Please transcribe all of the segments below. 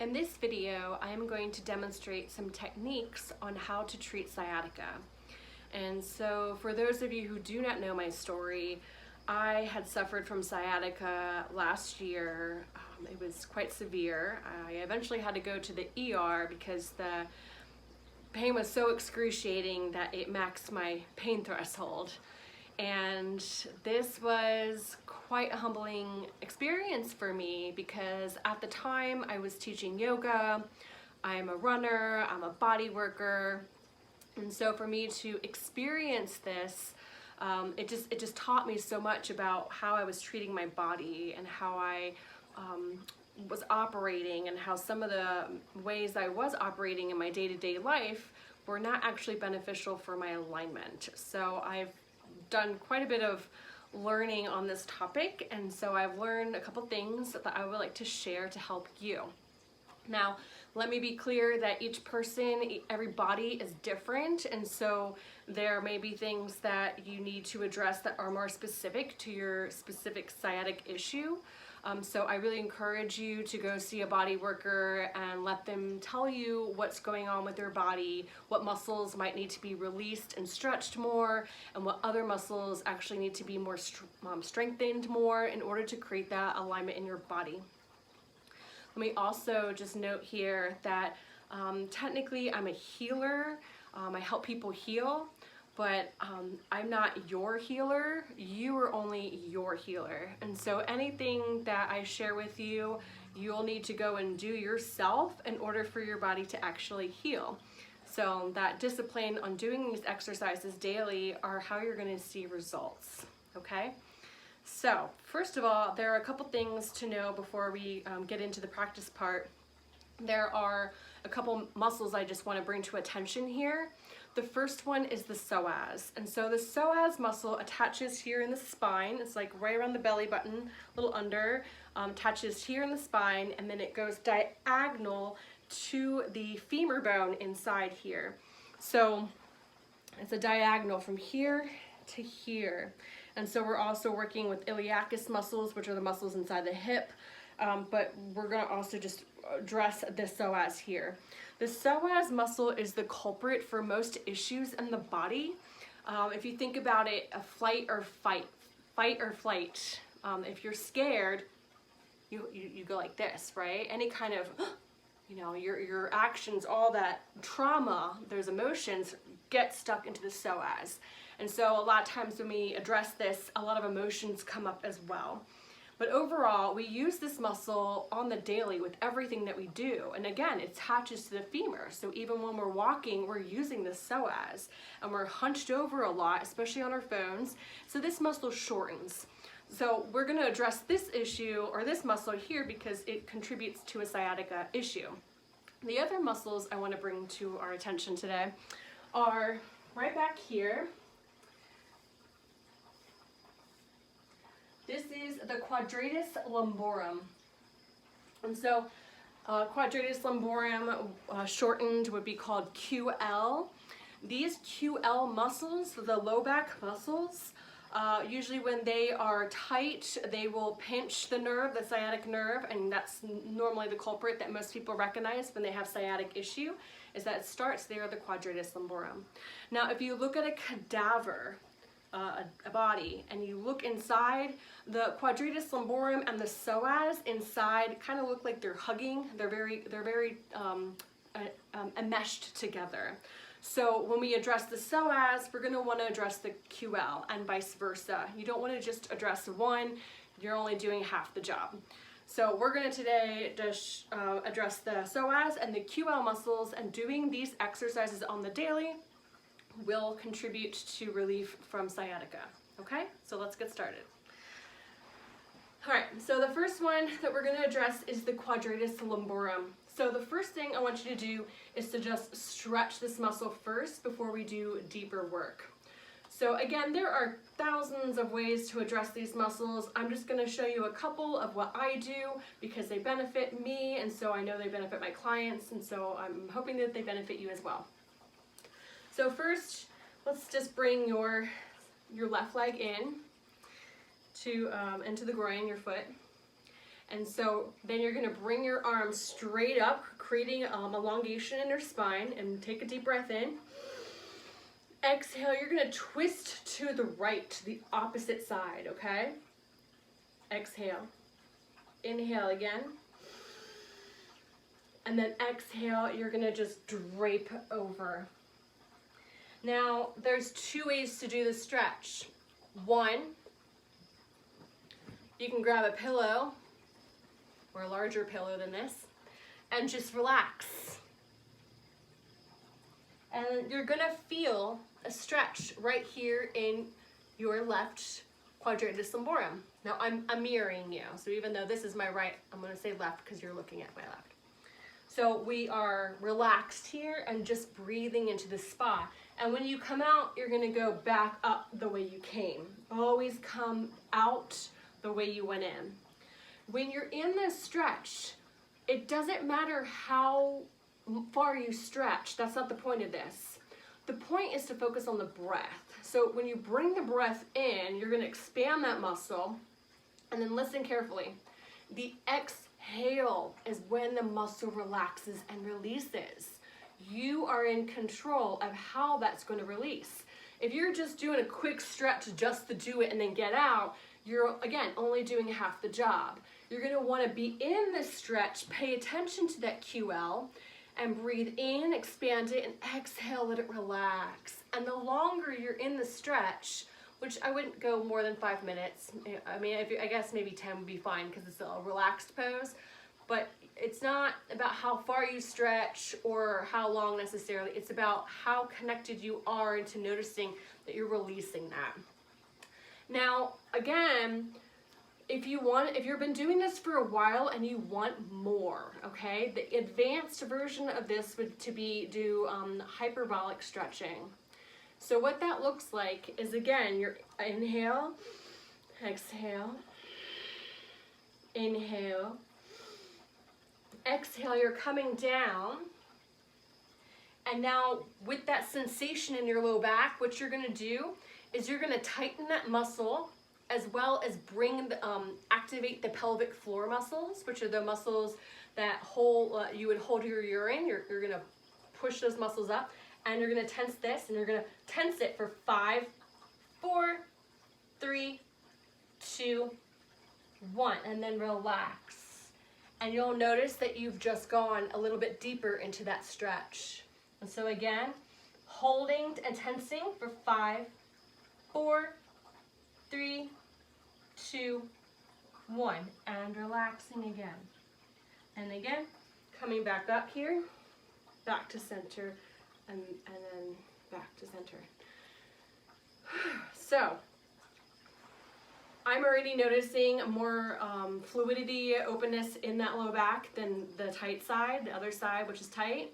In this video, I'm going to demonstrate some techniques on how to treat sciatica. And so for those of you who do not know my story, I had suffered from sciatica last year. It was quite severe. I eventually had to go to the ER because the pain was so excruciating that it maxed my pain threshold. And this was quite a humbling experience for me because at the time I was teaching yoga, I'm a runner, I'm a body worker, and so for me to experience this, it just taught me so much about how I was treating my body and how I was operating, and how some of the ways I was operating in my day-to-day life were not actually beneficial for my alignment. So I've done quite a bit of learning on this topic, and so I've learned a couple things that I would like to share to help you. Now, let me be clear that each person, every body is different, and so there may be things that you need to address that are more specific to your specific sciatic issue. So I really encourage you to go see a body worker and let them tell you what's going on with your body, what muscles might need to be released and stretched more, and what other muscles actually need to be more strengthened more in order to create that alignment in your body. Let me also just note here that technically I'm a healer. I help people heal, but I'm not your healer. You are only your healer. And so anything that I share with you, you'll need to go and do yourself in order for your body to actually heal. So that discipline on doing these exercises daily are how you're going to see results, okay? So first of all, there are a couple things to know before we get into the practice part. There are a couple muscles I just want to bring to attention here. The first one is the psoas. And so the psoas muscle attaches here in the spine. It's like right around the belly button, a little under, attaches here in the spine, and then it goes diagonal to the femur bone inside here. So it's a diagonal from here to here. And so we're also working with iliacus muscles, which are the muscles inside the hip, but we're going to also just address the psoas here. The psoas muscle is the culprit for most issues in the body. If you think about it, a fight or flight. If you're scared, you go like this, right? Any kind of, your actions, all that trauma, those emotions get stuck into the psoas. And so a lot of times when we address this, a lot of emotions come up as well. But overall, we use this muscle on the daily with everything that we do. And again, it attaches to the femur. So even when we're walking, we're using the psoas. And we're hunched over a lot, especially on our phones. So this muscle shortens. So we're going to address this issue, or this muscle here, because it contributes to a sciatica issue. The other muscles I want to bring to our attention today are right back here. This is the quadratus lumborum. And so quadratus lumborum shortened would be called QL. These QL muscles, the low back muscles, usually when they are tight, they will pinch the nerve, the sciatic nerve, and that's normally the culprit that most people recognize when they have sciatic issue, is that it starts there, the quadratus lumborum. Now, if you look at a cadaver, a body, and you look inside, the quadratus lumborum and the psoas inside kind of look like they're hugging. They're very enmeshed together. So when we address the psoas, we're going to want to address the QL, and vice versa. You don't want to just address one. You're only doing half the job. So we're going to today just address the psoas and the QL muscles, and doing these exercises on the daily will contribute to relief from sciatica. Okay, so let's get started. All right, so the first one that we're going to address is the quadratus lumborum. So the first thing I want you to do is to just stretch this muscle first before we do deeper work. So again, there are thousands of ways to address these muscles. I'm just going to show you a couple of what I do because they benefit me, and so I know they benefit my clients, and so I'm hoping that they benefit you as well. So first, let's just bring your left leg in to into the groin, your foot, And so then you're gonna bring your arms straight up, creating elongation in your spine, and take a deep breath in. Exhale, you're gonna twist to the right, to the opposite side, okay? Exhale. Inhale again. And then exhale, you're gonna just drape over. Now, there's two ways to do the stretch. One, you can grab a pillow, or a larger pillow than this, and just relax. And you're gonna feel a stretch right here in your left quadratus lumborum. Now I'm mirroring you, so even though this is my right, I'm gonna say left because you're looking at my left. So we are relaxed here and just breathing into the spa. And when you come out, you're gonna go back up the way you came. Always come out the way you went in. When you're in this stretch, it doesn't matter how far you stretch. That's not the point of this. The point is to focus on the breath. So when you bring the breath in, you're gonna expand that muscle, and then listen carefully. The exhale is when the muscle relaxes and releases. You are in control of how that's going to release. If you're just doing a quick stretch just to do it and then get out, you're, again, only doing half the job. You're going to want to be in this stretch, pay attention to that QL, and breathe in, expand it, and exhale, let it relax. And the longer you're in the stretch, which I wouldn't go more than 5 minutes. I mean, I guess maybe 10 would be fine because it's a relaxed pose, but it's not about how far you stretch or how long necessarily. It's about how connected you are into noticing that you're releasing that. Now, again, if you've been doing this for a while and you want more, okay, the advanced version of this would do hyperbolic stretching. So what that looks like is, again, your inhale, exhale, inhale, exhale, you're coming down. And now with that sensation in your low back, what you're gonna do is you're gonna tighten that muscle as well as activate the pelvic floor muscles, which are the muscles that you would hold your urine. You're gonna push those muscles up. And you're gonna tense this, and you're gonna tense it for 5, 4, 3, 2, 1, and then relax. And you'll notice that you've just gone a little bit deeper into that stretch. And so again, holding and tensing for 5, 4, 3, 2, 1, and relaxing again. And again, coming back up here, back to center, and then back to center. So, I'm already noticing more fluidity, openness in that low back than the tight side, the other side, which is tight.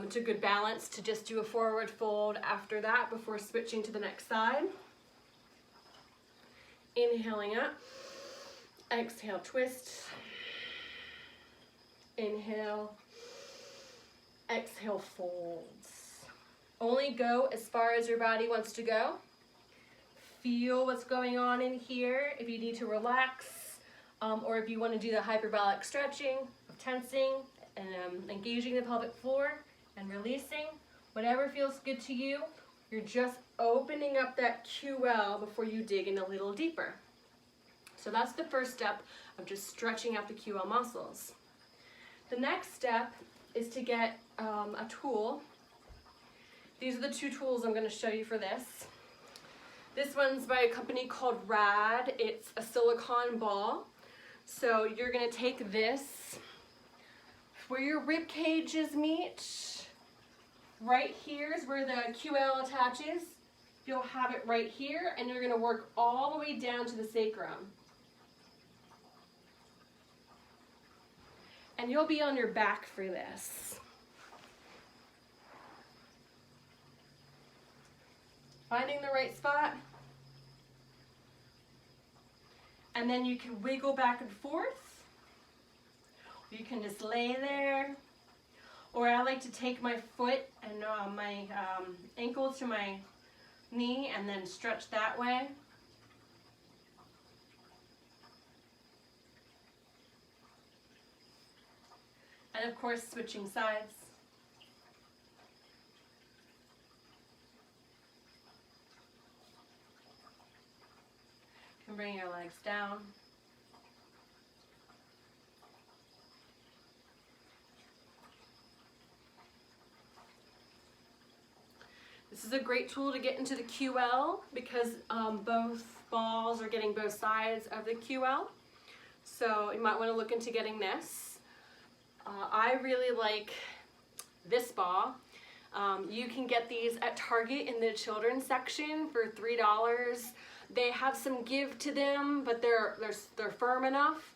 It's a good balance to just do a forward fold after that before switching to the next side. Inhaling up, exhale, twist, inhale, exhale, folds. Only go as far as your body wants to go. Feel what's going on in here. If you need to relax, or if you want to do the hyperbolic stretching of tensing and engaging the pelvic floor and releasing, whatever feels good to you, you're just opening up that QL before you dig in a little deeper. So that's the first step of just stretching out the QL muscles. The next step is to get a tool. These are the two tools I'm going to show you for this. This one's by a company called Rad. It's a silicone ball. So you're going to take this where your rib cages meet. Right here is where the QL attaches. You'll have it right here, and you're going to work all the way down to the sacrum. And you'll be on your back for this. Finding the right spot. And then you can wiggle back and forth. You can just lay there. Or I like to take my foot and my ankle to my knee and then stretch that way. And of course, switching sides. And bring your legs down. This is a great tool to get into the QL because both balls are getting both sides of the QL. So you might want to look into getting this. I really like this ball. You can get these at Target in the children's section for $3. They have some give to them, but they're firm enough.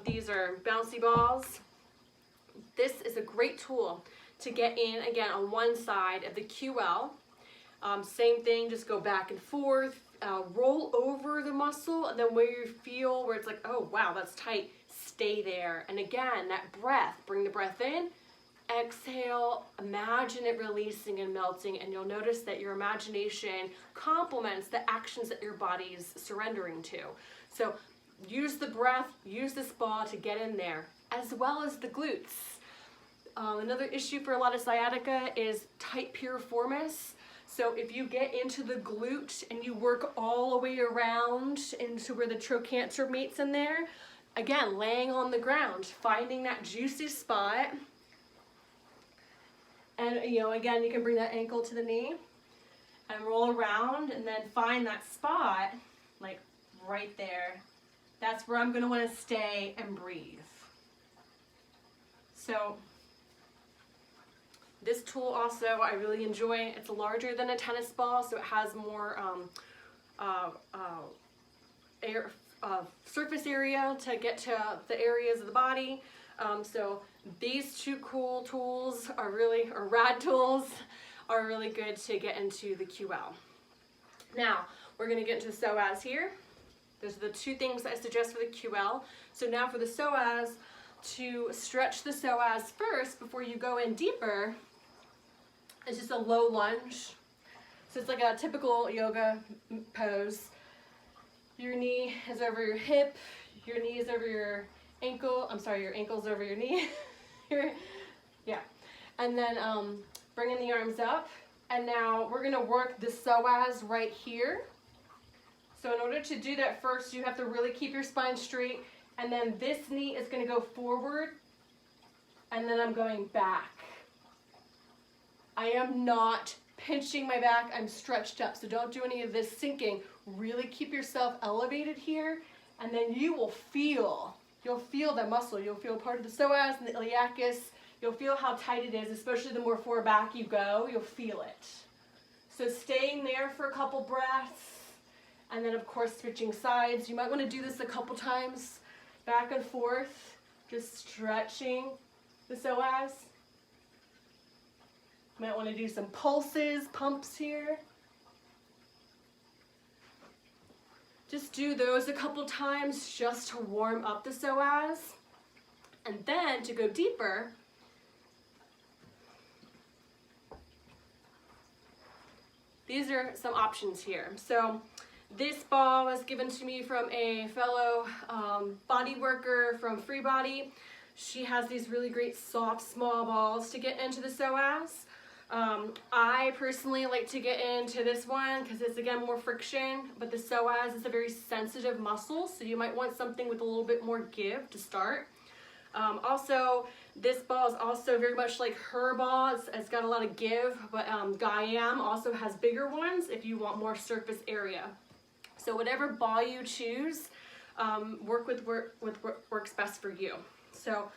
These are bouncy balls. This is a great tool to get in, again, on one side of the QL. Same thing, just go back and forth, roll over the muscle, and then where you feel where it's like, oh wow, that's tight, stay there. And again, that breath, bring the breath in, exhale, imagine it releasing and melting, and you'll notice that your imagination complements the actions that your body's surrendering to. So use the breath, use this ball to get in there, as well as the glutes. Another issue for a lot of sciatica is tight piriformis. So if you get into the glute and you work all the way around into where the trochanter meets in there, again, laying on the ground, finding that juicy spot. And again, you can bring that ankle to the knee and roll around and then find that spot, like right there. That's where I'm gonna wanna stay and breathe. So, this tool also I really enjoy. It's larger than a tennis ball, so it has more surface area to get to the areas of the body. So these two cool tools are rad tools, are really good to get into the QL. Now, we're gonna get into the psoas here. Those are the two things I suggest for the QL. So now for the psoas, to stretch the psoas first before you go in deeper, it's just a low lunge. So it's like a typical yoga pose. Your knee is over your hip, your knee is over your ankle. I'm sorry, your ankle's over your knee. Yeah. And then bringing the arms up. And now we're gonna work the psoas right here. So in order to do that first, you have to really keep your spine straight. And then this knee is gonna go forward. And then I'm going back. I am not pinching my back, I'm stretched up, so don't do any of this sinking. Really keep yourself elevated here, and then you'll feel that muscle. You'll feel part of the psoas and the iliacus. You'll feel how tight it is, especially the more far back you go, you'll feel it. So staying there for a couple breaths, and then of course switching sides. You might want to do this a couple times, back and forth, just stretching the psoas. Might want to do some pulses, pumps here. Just do those a couple times just to warm up the psoas. And then to go deeper, these are some options here. So this ball was given to me from a fellow body worker from Free Body. She has these really great soft small balls to get into the psoas. I personally like to get into this one because it's again more friction, but the psoas is a very sensitive muscle, so you might want something with a little bit more give to start. Also, this ball is also very much like her ball. It's got a lot of give, but Gaiam also has bigger ones if you want more surface area. So whatever ball you choose, work with what works best for you. So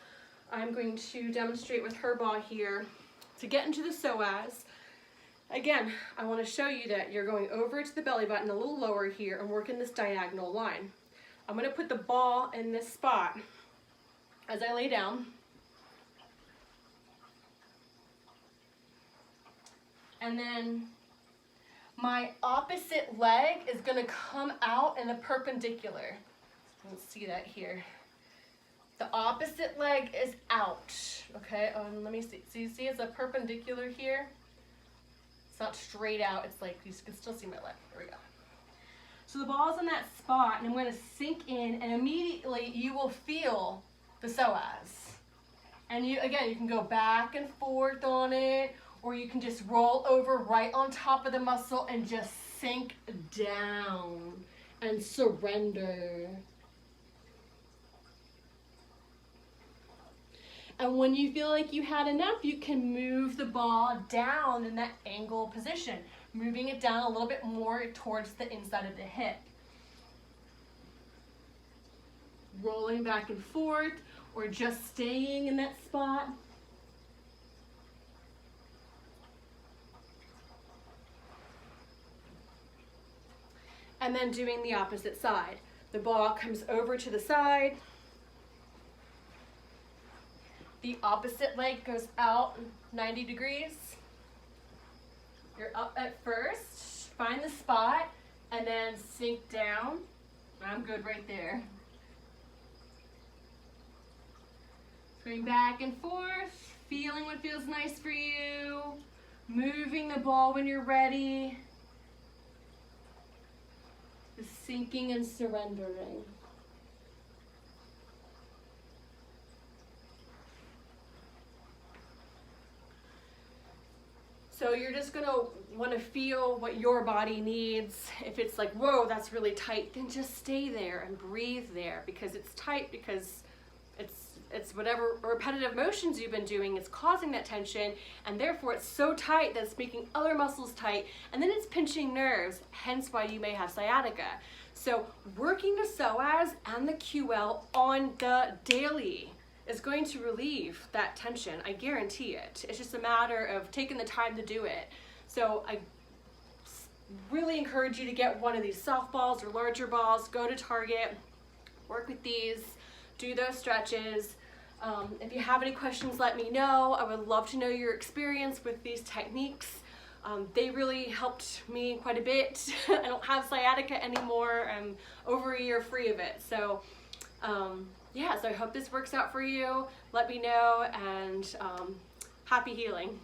I'm going to demonstrate with her ball here. To get into the psoas, again, I want to show you that you're going over to the belly button a little lower here and working this diagonal line. I'm going to put the ball in this spot as I lay down. And then my opposite leg is going to come out in a perpendicular. You can see that here. The opposite leg is out, okay? Let me see. So you see it's a perpendicular here? It's not straight out. It's like, you can still see my leg. There we go. So the ball's in that spot, and I'm going to sink in, and immediately you will feel the psoas. And you can go back and forth on it, or you can just roll over right on top of the muscle and just sink down and surrender. And when you feel like you had enough, you can move the ball down in that angle position, moving it down a little bit more towards the inside of the hip. Rolling back and forth, or just staying in that spot. And then doing the opposite side. The ball comes over to the side. The opposite leg goes out 90 degrees. You're up at first, find the spot, and then sink down. I'm good right there. Going back and forth, feeling what feels nice for you, moving the ball when you're ready, just sinking and surrendering. So you're just gonna wanna feel what your body needs. If it's like, whoa, that's really tight, then just stay there and breathe there, because it's tight, because it's whatever repetitive motions you've been doing is causing that tension, and therefore it's so tight that it's making other muscles tight, and then it's pinching nerves, hence why you may have sciatica. So working the psoas and the QL on the daily is going to relieve that tension. I guarantee it. It's just a matter of taking the time to do it. So I really encourage you to get one of these soft balls or larger balls, go to Target, work with these, do those stretches. If you have any questions, let me know. I would love to know your experience with these techniques. They really helped me quite a bit. I don't have sciatica anymore. I'm over a year free of it. So yeah, so I hope this works out for you. Let me know, and happy healing.